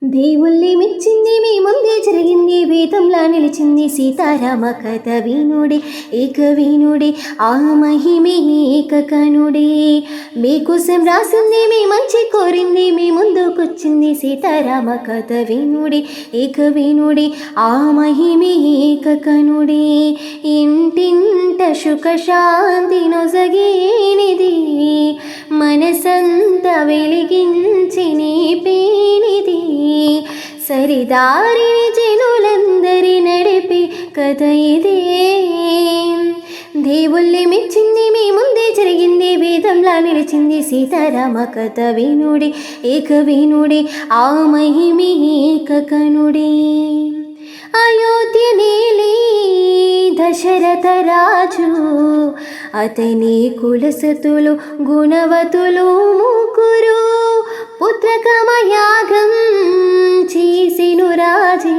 దేవుళ్ళే మెచ్చింది, మీ ముందే జరిగింది, వేదంలా నిలిచింది సీతారామ కథ వినుడే, ఏక వినుడే, ఆ మహిమే ఏకకనుడే. మీకోసం రాసింది, మీ మంచి కోరింది, మీ ముందుకొచ్చింది సీతారామ కథ వినుడే, ఏక వినుడే, ఆ మహిమే ఏకకనుడే. ఇంటింట సుఖ శాంతి నొసగేనిది, మనసంత వెలిగించి నింపేనిది, సరిదారిని జనులందరి నడిపే కథ ఇదే. దేవుళ్ళే మెచ్చింది, మీ ముందే జరిగింది, వేదంలా నిలిచింది సీతారామ కథ వినుడే, ఏక వినుడే, ఆ మహిమే ఏకకనుడే. అయోధ్య నేలే దశరథ రాజు, అతని కులసతులు గుణవతులు ముగ్గురు, పుత్రకమయాగం చేసెను రాజే.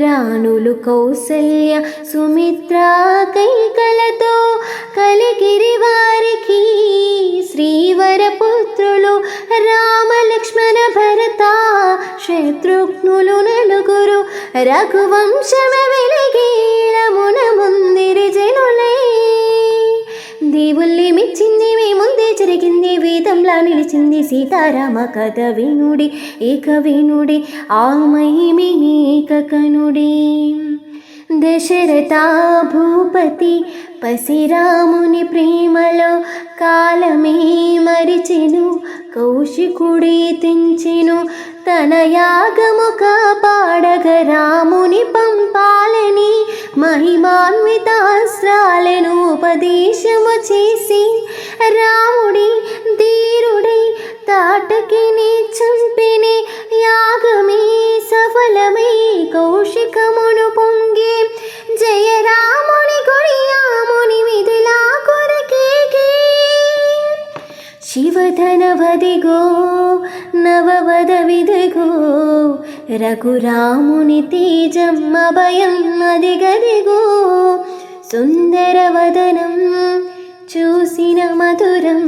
రాణులు కౌసల్య సుమిత్ర కైకలతో కలిగిరి వారికి శ్రీవర పుత్రులు రామ లక్ష్మణ భరత శత్రుఘ్నులు నలుగురు. రఘువంశమ వెలిగేలమున ముందిరి జనులై. దేవుళ్ళే మెచ్చింది, మీ ముందే జరిగింది, వేదంలా నిలిచింది సీతారామ కథ వినుడే, ఏక వినుడే, ఆ మహిమే ఏకకనుడే. దశరథ భూపతి పసిరాముని ప్రేమలో కాలమే మరిచెను, కౌశికుడే తెంచెను తన యాగము కాపాడగ రాముని పంపాలని. మహిమాన్వితాస్త్రాలను ఉపదేశము చేసి రాముడి ధీరుడై తాటకిని చంపిని. యాగమే సఫలమై కౌశికమును పొంగే, జయ రాముని కొడియాముని మిథిలా కొరకేకే. శివధనవదిగో నవవద విదిగో, రఘురాముని తేజం అభయం అదిగదిగో. సుందరవదనం చూసిన మధురం,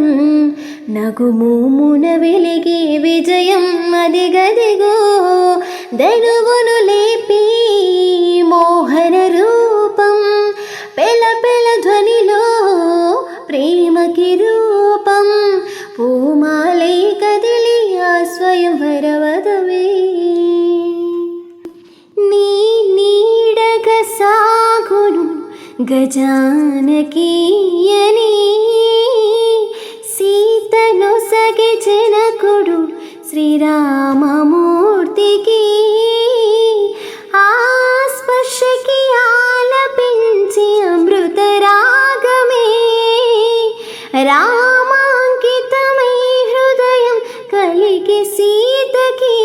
నగుమూమున వెలిగే విజయం అదిగదిగో. ధనువును లేపి మోహన రూపం, పెల పెల ధ్వనిలో ప్రేమకి రూపం. పూమాలే కదిలి ఆ స్వయంవరవదవే. నీ నీడగ సాగును గజానకీయని, సీతను సగి జనకుడు శ్రీరామమూర్తికి. ఆ స్పర్శకి ఆలపించి అమృత రాగమే, రామాంకితమై హృదయం కలిగి సీతకి.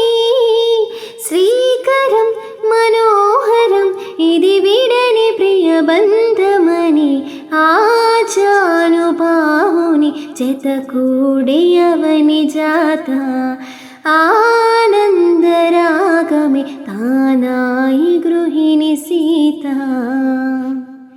శ్రీకరం మనోహరం ఇది విడని ప్రియబంధమని, ఆజానుబాహుని జతకూడి అవని జాత. ఆనందరాగమే తానా